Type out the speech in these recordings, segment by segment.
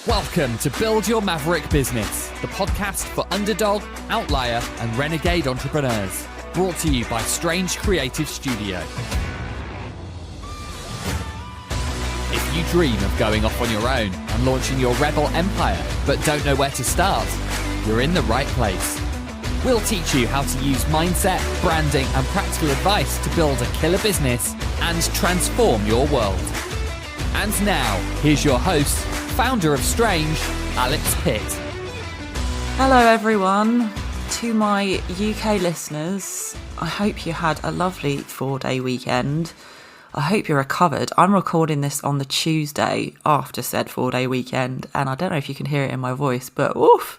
Welcome to Build Your Maverick Business, the podcast for underdog, outlier, and renegade entrepreneurs. Brought to you by Strange Creative Studio. If you dream of going off on your own and launching your rebel empire, but don't know where to start, you're in the right place. We'll teach you how to use mindset, branding, and practical advice to build a killer business and transform your world. And now, here's your host, founder of Strange, Alex Pitt. Hello everyone. To my UK listeners, I hope you had a lovely 4-day weekend. I hope you're recovered. I'm recording this on the Tuesday after said 4-day weekend, and I don't know if you can hear it in my voice, but oof,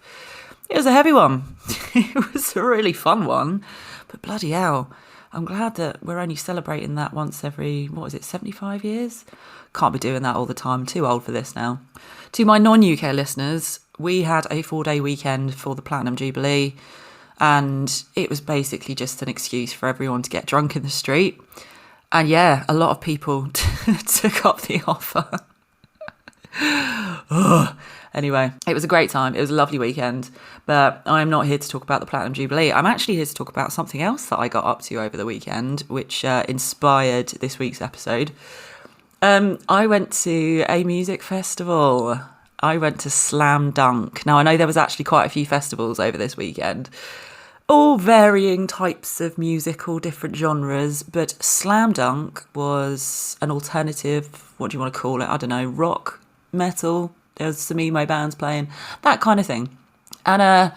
it was a heavy one. It was a really fun one, but bloody hell, I'm glad that we're only celebrating that once every, 75 years? Can't be doing that all the time. I'm too old for this now. To my non-UK listeners, we had a 4-day weekend for the Platinum Jubilee, and it was basically just an excuse for everyone to get drunk in the street. And yeah, a lot of people took up the offer. Anyway, it was a great time. It was a lovely weekend, but I'm not here to talk about the Platinum Jubilee. I'm actually here to talk about something else that I got up to over the weekend, which inspired this week's episode. I went to a music festival. I went to Slam Dunk. Now, I know there was actually quite a few festivals over this weekend, all varying types of music, all different genres, but Slam Dunk was an alternative, what do you want to call it? I don't know, rock, metal. There was some emo bands playing, that kind of thing. And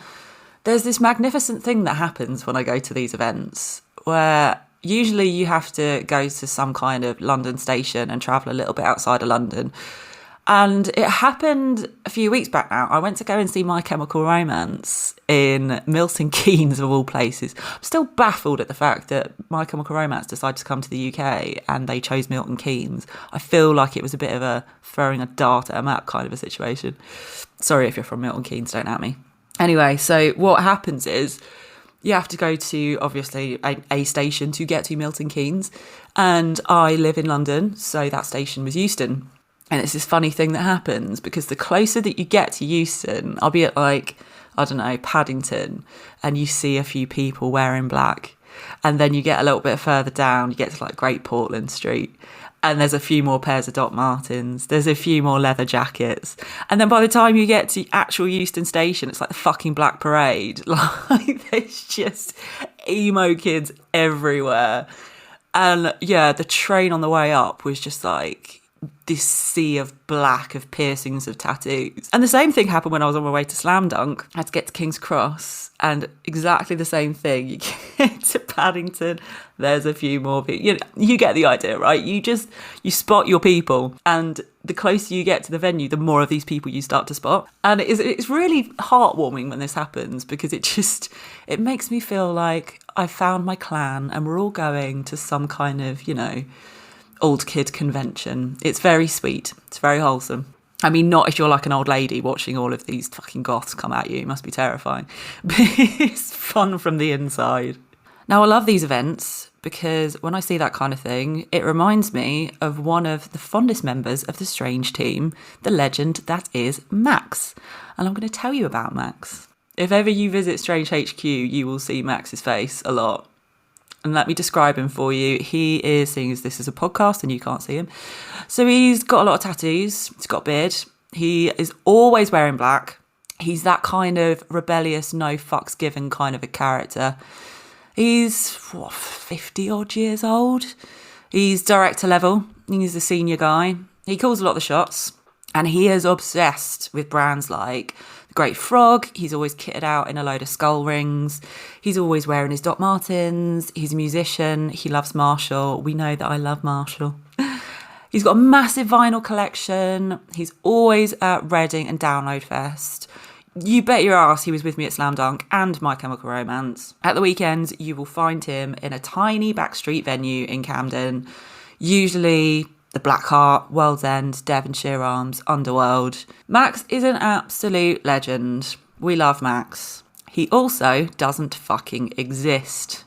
there's this magnificent thing that happens when I go to these events where usually you have to go to some kind of London station and travel a little bit outside of London. And it happened a few weeks back now. I went to go and see My Chemical Romance in Milton Keynes, of all places. I'm still baffled at the fact that My Chemical Romance decided to come to the UK and they chose Milton Keynes. I feel like it was a bit of a throwing a dart at a map kind of a situation. Sorry if you're from Milton Keynes, don't at me. Anyway, so what happens is you have to go to, obviously, a station to get to Milton Keynes. And I live in London, so that station was Euston. And it's this funny thing that happens because the closer that you get to Euston, I'll be at Paddington, and you see a few people wearing black. And then you get a little bit further down, you get to Great Portland Street, and there's a few more pairs of Doc Martens. There's a few more leather jackets. And then by the time you get to actual Euston Station, it's like the fucking Black Parade. There's just emo kids everywhere. And yeah, the train on the way up was just this sea of black, of piercings, of tattoos. And the same thing happened when I was on my way to Slam Dunk. I had to get to King's Cross, and exactly the same thing. You get to Paddington, there's a few more people. You get the idea, right? You spot your people, and the closer you get to the venue, the more of these people you start to spot. And it's really heartwarming when this happens, because it makes me feel like I found my clan and we're all going to some kind of, old kid convention. It's very sweet. It's very wholesome. I mean, not if you're like an old lady watching all of these fucking goths come at you. It must be terrifying. But it's fun from the inside. Now, I love these events because when I see that kind of thing, it reminds me of one of the fondest members of the Strange team, the legend that is Max. And I'm going to tell you about Max. If ever you visit Strange HQ, you will see Max's face a lot. And let me describe him for you. He is, seeing as this is a podcast and you can't see him, so he's got a lot of tattoos, he's got a beard, he is always wearing black. He's that kind of rebellious, no fucks given kind of a character. He's 50 odd years old. He's director level, he's a senior guy. He calls a lot of the shots, and he is obsessed with brands like Great Frog. He's always kitted out in a load of skull rings. He's always wearing his Doc Martens. He's a musician. He loves Marshall. We know that I love Marshall. He's got a massive vinyl collection. He's always at Reading and Download Fest. You bet your ass he was with me at Slam Dunk and My Chemical Romance. At the weekends, you will find him in a tiny backstreet venue in Camden, usually the Black Heart, World's End, Devonshire Arms, Underworld. Max is an absolute legend. We love Max. He also doesn't fucking exist.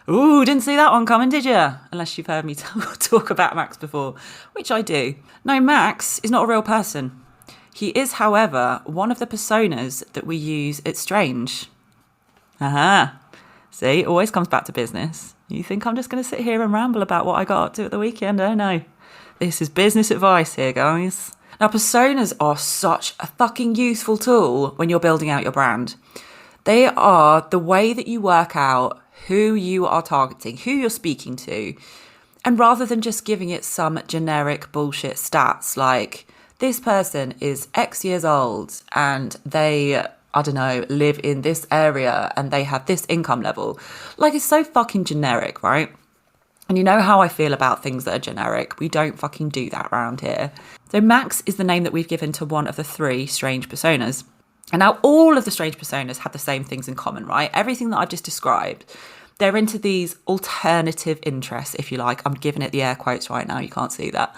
Ooh, didn't see that one coming, did you? Unless you've heard me talk about Max before, which I do. No, Max is not a real person. He is, however, one of the personas that we use at Strange. Aha. See, it always comes back to business. You think I'm just going to sit here and ramble about what I got up to at the weekend? Oh no. This is business advice here, guys. Now, personas are such a fucking useful tool when you're building out your brand. They are the way that you work out who you are targeting, who you're speaking to. And rather than just giving it some generic bullshit stats like, this person is X years old and they, I don't know, live in this area and they have this income level. Like, it's so fucking generic, right? And you know how I feel about things that are generic. We don't fucking do that around here. So Max is the name that we've given to one of the 3 Strange personas. And now all of the Strange personas have the same things in common, right? Everything that I've just described. They're into these alternative interests, if you like. I'm giving it the air quotes right now. You can't see that.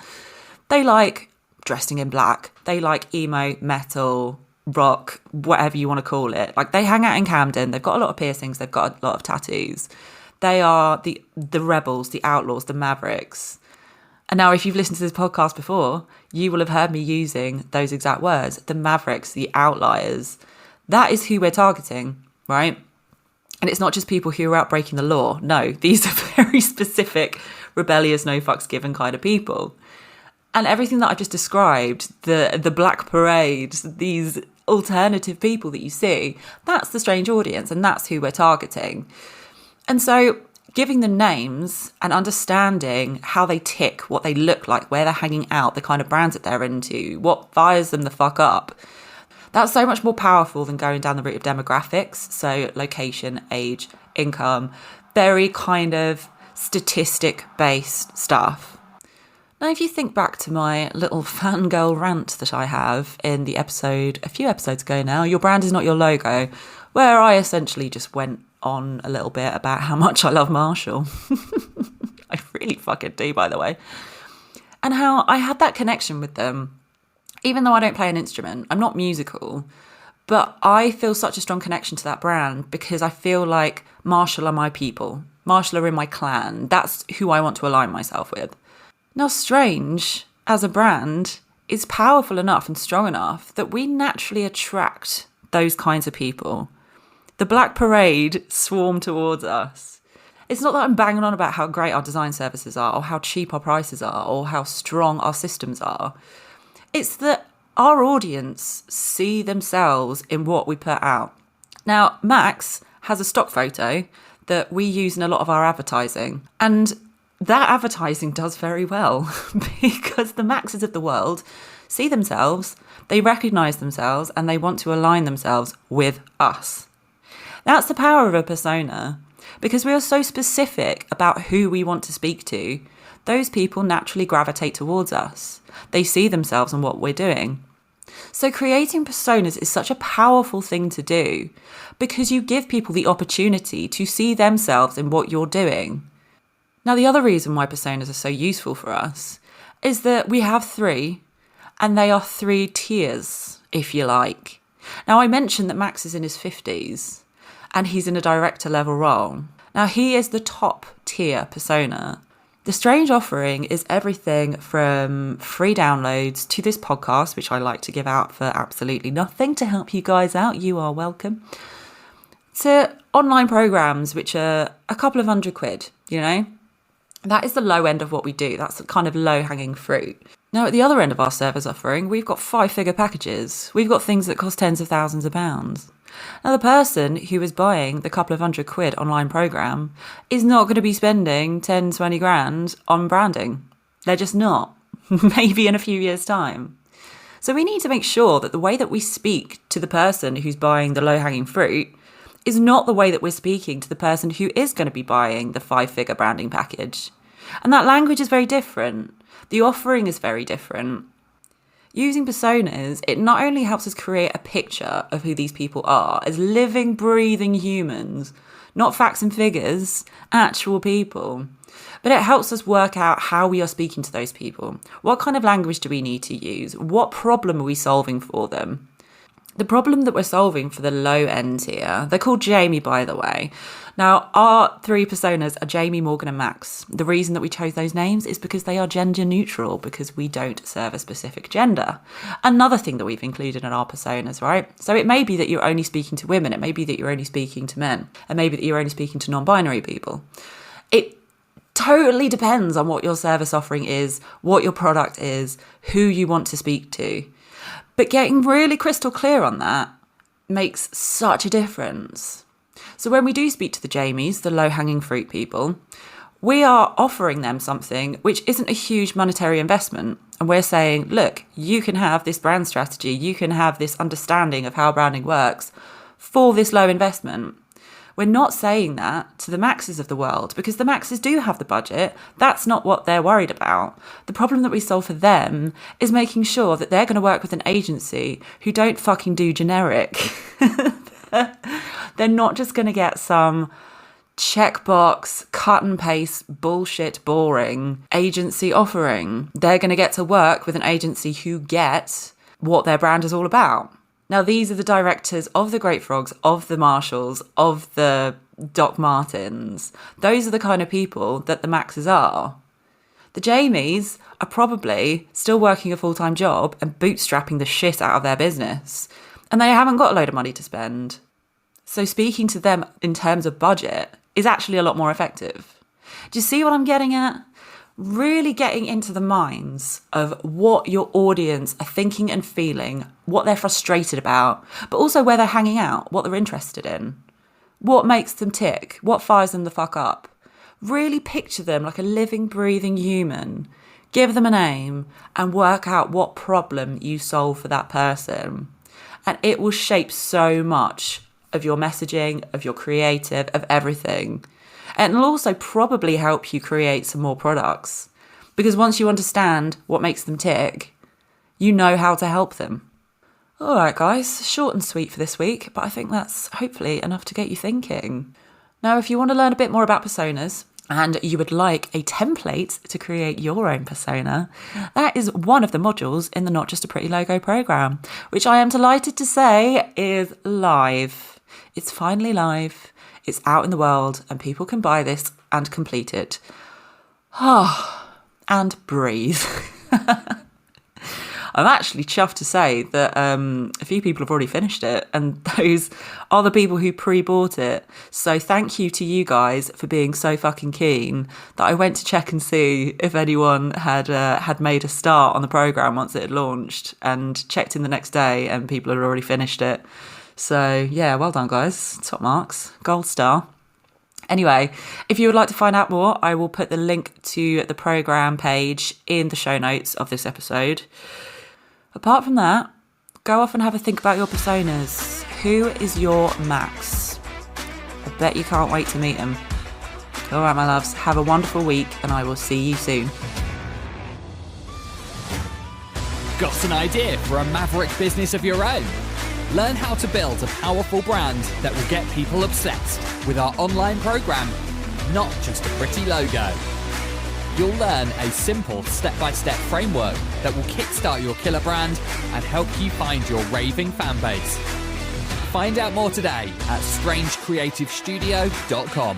They like dressing in black. They like emo, metal, rock, whatever you want to call it. Like, they hang out in Camden. They've got a lot of piercings. They've got a lot of tattoos. They are the rebels, the outlaws, the mavericks. And now, if you've listened to this podcast before, you will have heard me using those exact words. The mavericks, the outliers. That is who we're targeting, right? And it's not just people who are out breaking the law. No, these are very specific, rebellious, no fucks given kind of people. And everything that I just described, the black parades, these alternative people that you see, that's the Strange audience, and that's who we're targeting. And so giving them names and understanding how they tick, what they look like, where they're hanging out, the kind of brands that they're into, what fires them the fuck up, that's so much more powerful than going down the route of demographics. So location, age, income, very kind of statistic-based stuff. Now, if you think back to my little fangirl rant that I have in the episode, a few episodes ago now, Your Brand Is Not Your Logo, where I essentially just went on a little bit about how much I love Marshall. I really fucking do, by the way. And how I had that connection with them. Even though I don't play an instrument, I'm not musical, but I feel such a strong connection to that brand because I feel like Marshall are my people. Marshall are in my clan. That's who I want to align myself with. Now, Strange, as a brand, is powerful enough and strong enough that we naturally attract those kinds of people. The Black Parade swarm towards us. It's not that I'm banging on about how great our design services are or how cheap our prices are or how strong our systems are. It's that our audience see themselves in what we put out. Now, Max has a stock photo that we use in a lot of our advertising. And that advertising does very well because the Maxes of the world see themselves, they recognise themselves, and they want to align themselves with us. That's the power of a persona. Because we are so specific about who we want to speak to, those people naturally gravitate towards us. They see themselves in what we're doing. So creating personas is such a powerful thing to do because you give people the opportunity to see themselves in what you're doing. Now, the other reason why personas are so useful for us is that we have 3, and they are 3 tiers, if you like. Now, I mentioned that Max is in his 50s, and he's in a director level role. Now, he is the top tier persona. The Strange offering is everything from free downloads to this podcast, which I like to give out for absolutely nothing to help you guys out. You are welcome. To online programs, which are a couple of £100, you know? That is the low end of what we do. That's the kind of low-hanging fruit. Now, at the other end of our service offering, we've got 5-figure packages. We've got things that cost tens of thousands of pounds. Now, the person who is buying the couple of £100 online program is not going to be spending 10, 20 grand on branding. They're just not. Maybe in a few years' time. So we need to make sure that the way that we speak to the person who's buying the low-hanging fruit is not the way that we're speaking to the person who is going to be buying the 5-figure branding package. And that language is very different. The offering is very different. Using personas, it not only helps us create a picture of who these people are as living, breathing humans, not facts and figures, actual people, but it helps us work out how we are speaking to those people. What kind of language do we need to use? What problem are we solving for them? The problem that we're solving for the low end tier, they're called Jamie, by the way. Now, our 3 personas are Jamie, Morgan and Max. The reason that we chose those names is because they are gender neutral, because we don't serve a specific gender. Another thing that we've included in our personas, right? So it may be that you're only speaking to women, it may be that you're only speaking to men, and maybe that you're only speaking to non-binary people. It totally depends on what your service offering is, what your product is, who you want to speak to. But getting really crystal clear on that makes such a difference. So when we do speak to the Jamies, the low-hanging fruit people, we are offering them something which isn't a huge monetary investment. And we're saying, look, you can have this brand strategy, you can have this understanding of how branding works for this low investment. We're not saying that to the Maxes of the world, because the Maxes do have the budget. That's not what they're worried about. The problem that we solve for them is making sure that they're going to work with an agency who don't fucking do generic. They're not just going to get some checkbox, cut and paste, bullshit, boring agency offering. They're going to get to work with an agency who get what their brand is all about. Now, these are the directors of the Great Frogs, of the Marshalls, of the Doc Martens. Those are the kind of people that the Maxes are. The Jamies are probably still working a full-time job and bootstrapping the shit out of their business. And they haven't got a load of money to spend. So speaking to them in terms of budget is actually a lot more effective. Do you see what I'm getting at? Really getting into the minds of what your audience are thinking and feeling, what they're frustrated about, but also where they're hanging out, what they're interested in, what makes them tick, what fires them the fuck up. Really picture them like a living, breathing human. Give them a name and work out what problem you solve for that person. And it will shape so much of your messaging, of your creative, of everything. And it'll also probably help you create some more products, because once you understand what makes them tick, you know how to help them. All right, guys, short and sweet for this week, but I think that's hopefully enough to get you thinking. Now, if you want to learn a bit more about personas and you would like a template to create your own persona, that is one of the modules in the Not Just a Pretty Logo program, which I am delighted to say is live. It's finally live, it's out in the world, and people can buy this and complete it. And breathe. I'm actually chuffed to say that a few people have already finished it, and those are the people who pre-bought it. So thank you to you guys for being so fucking keen that I went to check and see if anyone had made a start on the program once it had launched, and checked in the next day and people had already finished it. So yeah, well done guys, top marks, gold star. Anyway, if you would like to find out more, I will put the link to the program page in the show notes of this episode. Apart from that, go off and have a think about your personas. Who is your Max? I bet you can't wait to meet him. All right, my loves, have a wonderful week and I will see you soon. Got an idea for a maverick business of your own? Learn how to build a powerful brand that will get people obsessed with our online program, Not Just a Pretty Logo. You'll learn a simple step-by-step framework that will kickstart your killer brand and help you find your raving fan base. Find out more today at strangecreativestudio.com.